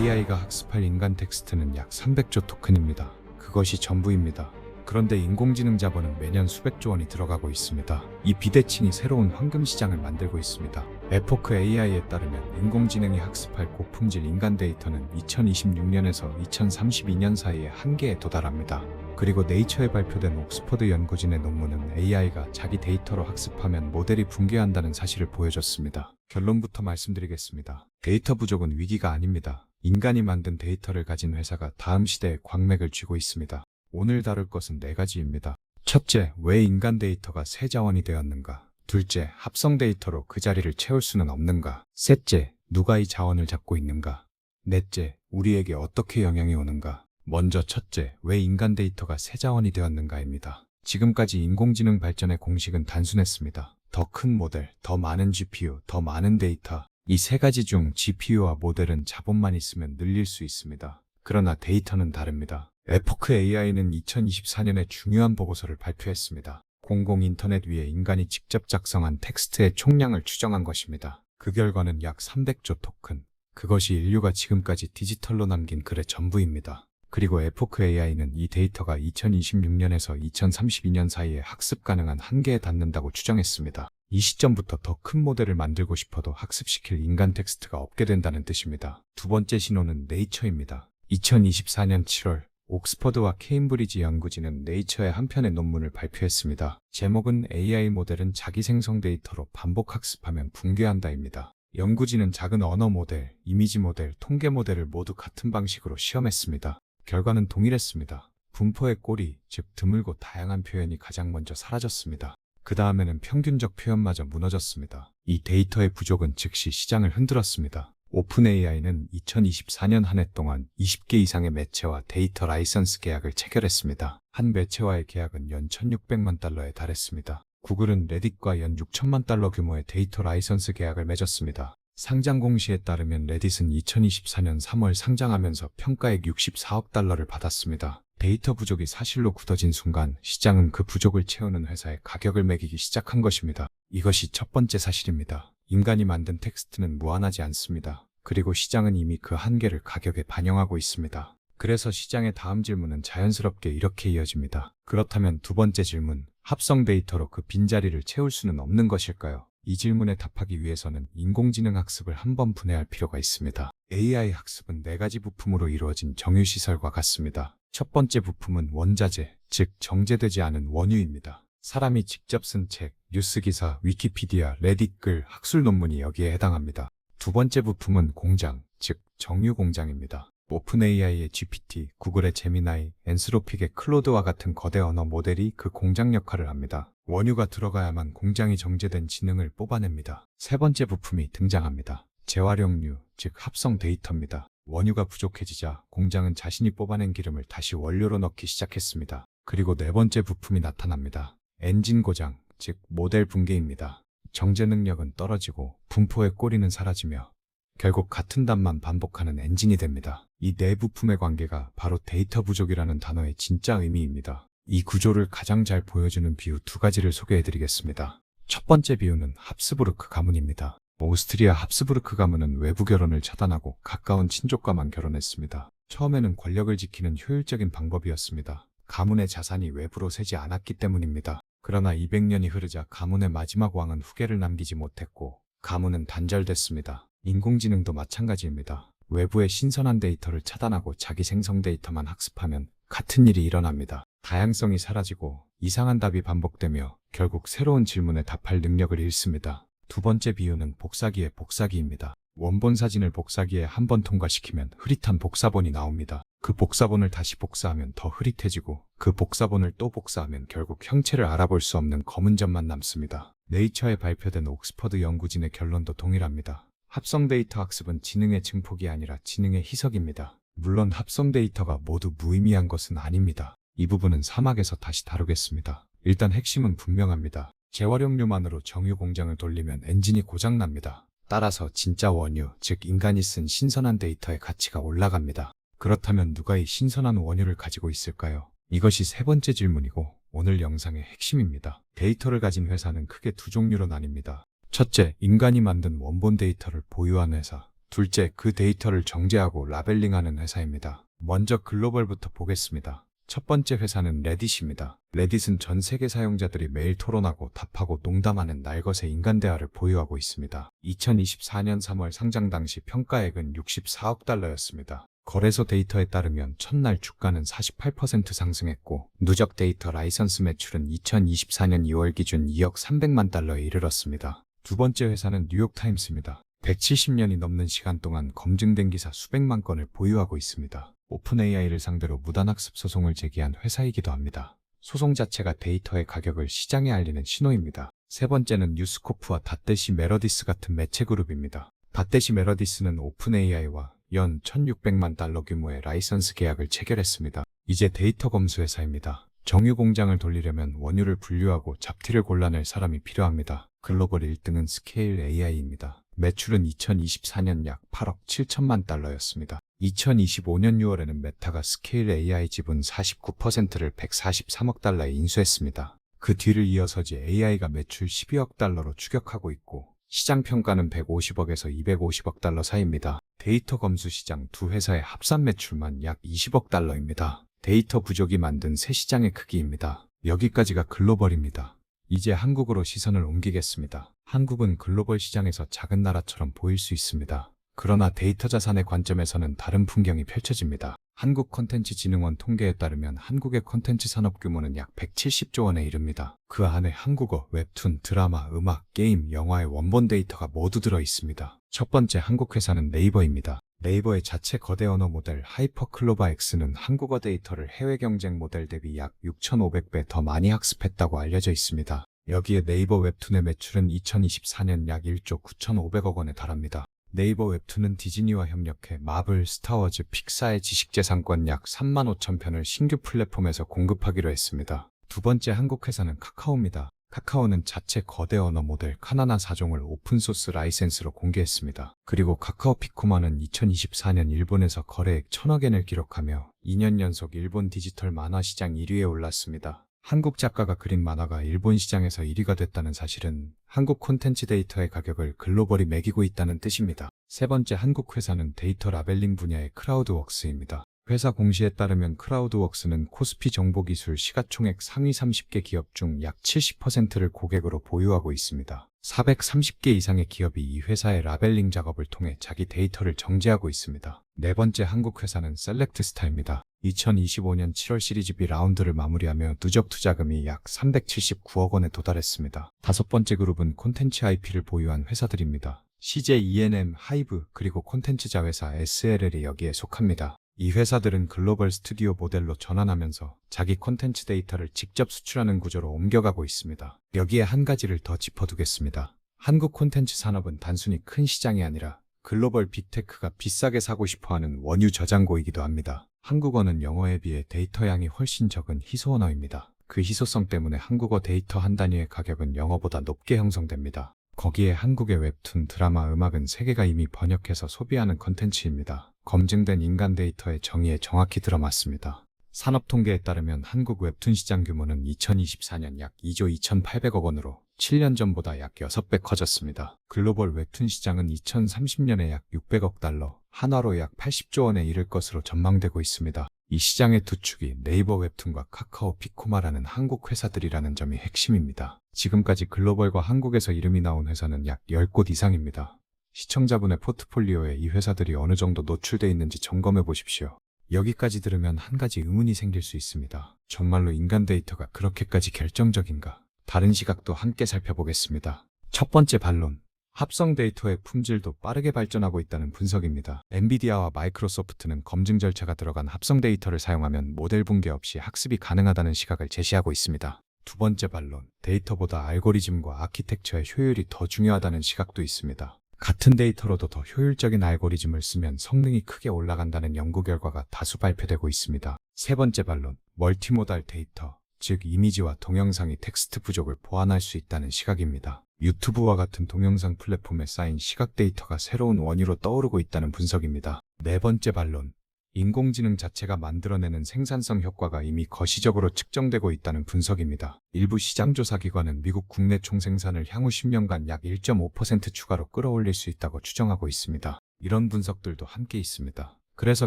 AI가 학습할 인간 텍스트는 약 300조 토큰입니다. 그것이 전부입니다. 그런데 인공지능 자본은 매년 수백조 원이 들어가고 있습니다. 이 비대칭이 새로운 황금 시장을 만들고 있습니다. 에포크 AI에 따르면 인공지능이 학습할 고품질 인간 데이터는 2026년에서 2032년 사이에 한계에 도달합니다. 그리고 네이처에 발표된 옥스퍼드 연구진의 논문은 AI가 자기 데이터로 학습하면 모델이 붕괴한다는 사실을 보여줬습니다. 결론부터 말씀드리겠습니다. 데이터 부족은 위기가 아닙니다. 인간이 만든 데이터를 가진 회사가 다음 시대의 광맥을 쥐고 있습니다. 오늘 다룰 것은 4가지입니다. 첫째, 왜 인간 데이터가 새 자원이 되었는가? 둘째, 합성 데이터로 그 자리를 채울 수는 없는가? 셋째, 누가 이 자원을 잡고 있는가? 넷째, 우리에게 어떻게 영향이 오는가? 먼저 첫째, 왜 인간 데이터가 새 자원이 되었는가입니다. 지금까지 인공지능 발전의 공식은 단순했습니다. 더 큰 모델, 더 많은 GPU, 더 많은 데이터. 이 3가지 중 GPU와 모델은 자본만 있으면 늘릴 수 있습니다. 그러나 데이터는 다릅니다. 에포크 AI는 2024년에 중요한 보고서를 발표했습니다. 공공 인터넷 위에 인간이 직접 작성한 텍스트의 총량을 추정한 것입니다. 그 결과는 약 300조 토큰. 그것이 인류가 지금까지 디지털로 남긴 글의 전부입니다. 그리고 에포크 AI는 이 데이터가 2026년에서 2032년 사이에 학습 가능한 한계에 닿는다고 추정했습니다. 이 시점부터 더 큰 모델을 만들고 싶어도 학습시킬 인간 텍스트가 없게 된다는 뜻입니다. 두 번째 신호는 네이처입니다. 2024년 7월 옥스퍼드와 케임브리지 연구진은 네이처의 한 편의 논문을 발표했습니다. 제목은 AI 모델은 자기 생성 데이터로 반복 학습하면 붕괴한다입니다. 연구진은 작은 언어 모델, 이미지 모델, 통계 모델을 모두 같은 방식으로 시험했습니다. 결과는 동일했습니다. 분포의 꼬리, 즉 드물고 다양한 표현이 가장 먼저 사라졌습니다. 그 다음에는 평균적 표현마저 무너졌습니다. 이 데이터의 부족은 즉시 시장을 흔들었습니다. 오픈 AI는 2024년 한 해 동안 20개 이상의 매체와 데이터 라이선스 계약을 체결했습니다. 한 매체와의 계약은 연 1,600만 달러에 달했습니다. 구글은 레딧과 연 6천만 달러 규모의 데이터 라이선스 계약을 맺었습니다. 상장 공시에 따르면 레딧은 2024년 3월 상장하면서 평가액 64억 달러를 받았습니다. 데이터 부족이 사실로 굳어진 순간 시장은 그 부족을 채우는 회사에 가격을 매기기 시작한 것입니다. 이것이 첫 번째 사실입니다. 인간이 만든 텍스트는 무한하지 않습니다. 그리고 시장은 이미 그 한계를 가격에 반영하고 있습니다. 그래서 시장의 다음 질문은 자연스럽게 이렇게 이어집니다. 그렇다면 두 번째 질문, 합성 데이터로 그 빈자리를 채울 수는 없는 것일까요? 이 질문에 답하기 위해서는 인공지능 학습을 한번 분해할 필요가 있습니다. AI 학습은 4가지 부품으로 이루어진 정유시설과 같습니다. 첫 번째 부품은 원자재, 즉 정제되지 않은 원유입니다. 사람이 직접 쓴 책, 뉴스기사, 위키피디아, 레딧 글, 학술 논문이 여기에 해당합니다. 두 번째 부품은 공장, 즉 정유 공장입니다. 오픈 AI의 GPT, 구글의 제미나이, 엔스로픽의 클로드와 같은 거대 언어 모델이 그 공장 역할을 합니다. 원유가 들어가야만 공장이 정제된 지능을 뽑아냅니다. 세 번째 부품이 등장합니다. 재활용유, 즉 합성 데이터입니다. 원유가 부족해지자 공장은 자신이 뽑아낸 기름을 다시 원료로 넣기 시작했습니다. 그리고 네 번째 부품이 나타납니다. 엔진 고장, 즉 모델 붕괴입니다. 정제 능력은 떨어지고 분포의 꼬리는 사라지며 결국 같은 답만 반복하는 엔진이 됩니다. 이 네 부품의 관계가 바로 데이터 부족이라는 단어의 진짜 의미입니다. 이 구조를 가장 잘 보여주는 비유 2가지를 소개해드리겠습니다. 첫 번째 비유는 합스부르크 가문입니다. 오스트리아 합스부르크 가문은 외부 결혼을 차단하고 가까운 친족과만 결혼했습니다. 처음에는 권력을 지키는 효율적인 방법이었습니다. 가문의 자산이 외부로 새지 않았기 때문입니다. 그러나 200년이 흐르자 가문의 마지막 왕은 후계를 남기지 못했고 가문은 단절됐습니다. 인공지능도 마찬가지입니다. 외부의 신선한 데이터를 차단하고 자기 생성 데이터만 학습하면 같은 일이 일어납니다. 다양성이 사라지고 이상한 답이 반복되며 결국 새로운 질문에 답할 능력을 잃습니다. 두 번째 비유는 복사기의 복사기입니다. 원본 사진을 복사기에 한 번 통과시키면 흐릿한 복사본이 나옵니다. 그 복사본을 다시 복사하면 더 흐릿해지고 그 복사본을 또 복사하면 결국 형체를 알아볼 수 없는 검은 점만 남습니다. 네이처에 발표된 옥스퍼드 연구진의 결론도 동일합니다. 합성 데이터 학습은 지능의 증폭이 아니라 지능의 희석입니다. 물론 합성 데이터가 모두 무의미한 것은 아닙니다. 이 부분은 사막에서 다시 다루겠습니다. 일단 핵심은 분명합니다. 재활용유만으로 정유 공장을 돌리면 엔진이 고장납니다. 따라서 진짜 원유, 즉 인간이 쓴 신선한 데이터의 가치가 올라갑니다. 그렇다면 누가 이 신선한 원유를 가지고 있을까요? 이것이 세 번째 질문이고 오늘 영상의 핵심입니다. 데이터를 가진 회사는 크게 두 종류로 나뉩니다. 첫째, 인간이 만든 원본 데이터를 보유한 회사. 둘째, 그 데이터를 정제하고 라벨링하는 회사입니다. 먼저 글로벌부터 보겠습니다. 첫 번째 회사는 레딧입니다. 레딧은 전 세계 사용자들이 매일 토론하고 답하고 농담하는 날것의 인간 대화를 보유하고 있습니다. 2024년 3월 상장 당시 평가액은 64억 달러였습니다. 거래소 데이터에 따르면 첫날 주가는 48% 상승했고 누적 데이터 라이선스 매출은 2024년 2월 기준 2억 300만 달러에 이르렀습니다. 두 번째 회사는 뉴욕타임스입니다. 170년이 넘는 시간 동안 검증된 기사 수백만 건을 보유하고 있습니다. 오픈AI를 상대로 무단학습 소송을 제기한 회사이기도 합니다. 소송 자체가 데이터의 가격을 시장에 알리는 신호입니다. 세 번째는 뉴스코프와 닷대시 메러디스 같은 매체 그룹입니다. 닷대시 메러디스는 오픈AI와 연 1,600만 달러 규모의 라이선스 계약을 체결했습니다. 이제 데이터 검수 회사입니다. 정유 공장을 돌리려면 원유를 분류하고 잡티를 골라낼 사람이 필요합니다. 글로벌 1등은 스케일 AI입니다. 매출은 2024년 약 8억 7천만 달러였습니다. 2025년 6월에는 메타가 스케일 AI 지분 49%를 143억 달러에 인수했습니다. 그 뒤를 이어서지 AI가 매출 12억 달러로 추격하고 있고 시장 평가는 150억에서 250억 달러 사이입니다. 데이터 검수 시장 두 회사의 합산 매출만 약 20억 달러입니다. 데이터 부족이 만든 새 시장의 크기입니다. 여기까지가 글로벌입니다. 이제 한국으로 시선을 옮기겠습니다. 한국은 글로벌 시장에서 작은 나라처럼 보일 수 있습니다. 그러나 데이터 자산의 관점에서는 다른 풍경이 펼쳐집니다. 한국콘텐츠진흥원 통계에 따르면 한국의 콘텐츠 산업 규모는 약 170조 원에 이릅니다. 그 안에 한국어, 웹툰, 드라마, 음악, 게임, 영화의 원본 데이터가 모두 들어 있습니다. 첫 번째 한국 회사는 네이버입니다. 네이버의 자체 거대 언어 모델 하이퍼클로바 X는 한국어 데이터를 해외 경쟁 모델 대비 약 6,500배 더 많이 학습했다고 알려져 있습니다. 여기에 네이버 웹툰의 매출은 2024년 약 1조 9,500억 원에 달합니다. 네이버 웹툰은 디즈니와 협력해 마블, 스타워즈, 픽사의 지식재산권 약 3만 5천 편을 신규 플랫폼에서 공급하기로 했습니다. 두 번째 한국 회사는 카카오입니다. 카카오는 자체 거대 언어 모델 카나나 4종을 오픈소스 라이센스로 공개했습니다. 그리고 카카오 피코마는 2024년 일본에서 거래액 1,000억 엔을 기록하며 2년 연속 일본 디지털 만화 시장 1위에 올랐습니다. 한국 작가가 그린 만화가 일본 시장에서 1위가 됐다는 사실은 한국 콘텐츠 데이터의 가격을 글로벌이 매기고 있다는 뜻입니다. 세 번째 한국 회사는 데이터 라벨링 분야의 크라우드웍스입니다. 회사 공시에 따르면 크라우드웍스는 코스피 정보기술 시가총액 상위 30개 기업 중 약 70%를 고객으로 보유하고 있습니다. 430개 이상의 기업이 이 회사의 라벨링 작업을 통해 자기 데이터를 정제하고 있습니다. 네 번째 한국 회사는 셀렉트스타입니다. 2025년 7월 시리즈 B 라운드를 마무리하며 누적 투자금이 약 379억 원에 도달했습니다. 다섯 번째 그룹은 콘텐츠 IP를 보유한 회사들입니다. CJ ENM, 하이브, 그리고 콘텐츠 자회사 SLL이 여기에 속합니다. 이 회사들은 글로벌 스튜디오 모델로 전환하면서 자기 콘텐츠 데이터를 직접 수출하는 구조로 옮겨가고 있습니다. 여기에 한 가지를 더 짚어두겠습니다. 한국 콘텐츠 산업은 단순히 큰 시장이 아니라 글로벌 빅테크가 비싸게 사고 싶어하는 원유 저장고이기도 합니다. 한국어는 영어에 비해 데이터 양이 훨씬 적은 희소 언어입니다. 그 희소성 때문에 한국어 데이터 한 단위의 가격은 영어보다 높게 형성됩니다. 거기에 한국의 웹툰, 드라마, 음악은 세계가 이미 번역해서 소비하는 컨텐츠입니다. 검증된 인간 데이터의 정의에 정확히 들어맞습니다. 산업통계에 따르면 한국 웹툰 시장 규모는 2024년 약 2조 2,800억 원으로 7년 전보다 약 6배 커졌습니다. 글로벌 웹툰 시장은 2030년에 약 600억 달러, 한화로 약 80조 원에 이를 것으로 전망되고 있습니다. 이 시장의 두 축이 네이버 웹툰과 카카오 피코마라는 한국 회사들이라는 점이 핵심입니다. 지금까지 글로벌과 한국에서 이름이 나온 회사는 약 10곳 이상입니다. 시청자분의 포트폴리오에 이 회사들이 어느 정도 노출되어 있는지 점검해 보십시오. 여기까지 들으면 한 가지 의문이 생길 수 있습니다. 정말로 인간 데이터가 그렇게까지 결정적인가? 다른 시각도 함께 살펴보겠습니다. 첫 번째 반론. 합성 데이터의 품질도 빠르게 발전하고 있다는 분석입니다. 엔비디아와 마이크로소프트는 검증 절차가 들어간 합성 데이터를 사용하면 모델 붕괴 없이 학습이 가능하다는 시각을 제시하고 있습니다. 두 번째 반론. 데이터보다 알고리즘과 아키텍처의 효율이 더 중요하다는 시각도 있습니다. 같은 데이터로도 더 효율적인 알고리즘을 쓰면 성능이 크게 올라간다는 연구 결과가 다수 발표되고 있습니다. 세 번째 반론. 멀티모달 데이터, 즉 이미지와 동영상이 텍스트 부족을 보완할 수 있다는 시각입니다. 유튜브와 같은 동영상 플랫폼에 쌓인 시각 데이터가 새로운 원유로 떠오르고 있다는 분석입니다. 네 번째 반론. 인공지능 자체가 만들어내는 생산성 효과가 이미 거시적으로 측정되고 있다는 분석입니다. 일부 시장조사기관은 미국 국내 총생산을 향후 10년간 약 1.5% 추가로 끌어올릴 수 있다고 추정하고 있습니다. 이런 분석들도 함께 있습니다. 그래서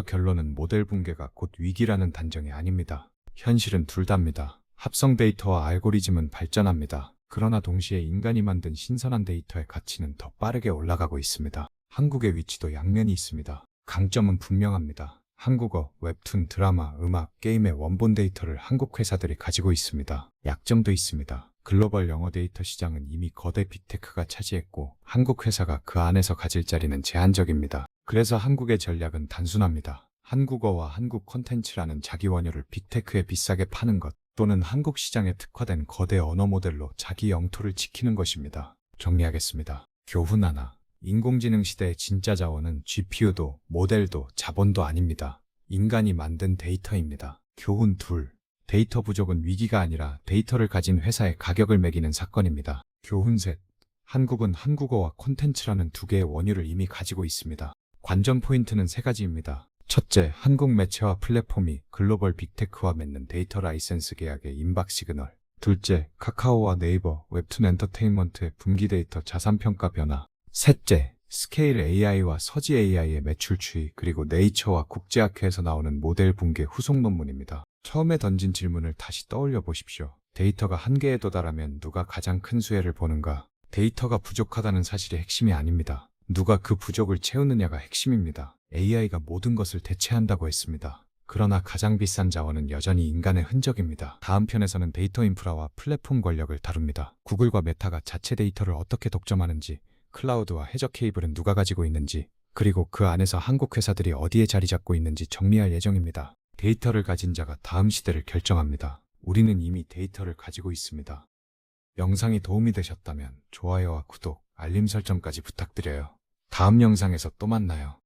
결론은 모델 붕괴가 곧 위기라는 단정이 아닙니다. 현실은 둘 다입니다. 합성 데이터와 알고리즘은 발전합니다. 그러나 동시에 인간이 만든 신선한 데이터의 가치는 더 빠르게 올라가고 있습니다. 한국의 위치도 양면이 있습니다. 강점은 분명합니다. 한국어, 웹툰, 드라마, 음악, 게임의 원본 데이터를 한국 회사들이 가지고 있습니다. 약점도 있습니다. 글로벌 영어 데이터 시장은 이미 거대 빅테크가 차지했고 한국 회사가 그 안에서 가질 자리는 제한적입니다. 그래서 한국의 전략은 단순합니다. 한국어와 한국 콘텐츠라는 자기 원료를 빅테크에 비싸게 파는 것 또는 한국 시장에 특화된 거대 언어 모델로 자기 영토를 지키는 것입니다. 정리하겠습니다. 교훈 하나. 인공지능 시대의 진짜 자원은 GPU도 모델도 자본도 아닙니다. 인간이 만든 데이터입니다. 교훈 둘. 데이터 부족은 위기가 아니라 데이터를 가진 회사의 가격을 매기는 사건입니다. 교훈 셋. 한국은 한국어와 콘텐츠라는 두 개의 원유를 이미 가지고 있습니다. 관전 포인트는 세 가지입니다. 첫째, 한국 매체와 플랫폼이 글로벌 빅테크와 맺는 데이터 라이센스 계약의 임박 시그널. 둘째, 카카오와 네이버, 웹툰 엔터테인먼트의 분기 데이터 자산평가 변화. 셋째, 스케일 AI와 서지 AI의 매출 추이, 그리고 네이처와 국제학회에서 나오는 모델 붕괴 후속 논문입니다. 처음에 던진 질문을 다시 떠올려 보십시오. 데이터가 한계에 도달하면 누가 가장 큰 수혜를 보는가? 데이터가 부족하다는 사실이 핵심이 아닙니다. 누가 그 부족을 채우느냐가 핵심입니다. AI가 모든 것을 대체한다고 했습니다. 그러나 가장 비싼 자원은 여전히 인간의 흔적입니다. 다음 편에서는 데이터 인프라와 플랫폼 권력을 다룹니다. 구글과 메타가 자체 데이터를 어떻게 독점하는지, 클라우드와 해저 케이블은 누가 가지고 있는지, 그리고 그 안에서 한국 회사들이 어디에 자리 잡고 있는지 정리할 예정입니다. 데이터를 가진 자가 다음 시대를 결정합니다. 우리는 이미 데이터를 가지고 있습니다. 영상이 도움이 되셨다면 좋아요와 구독, 알림 설정까지 부탁드려요. 다음 영상에서 또 만나요.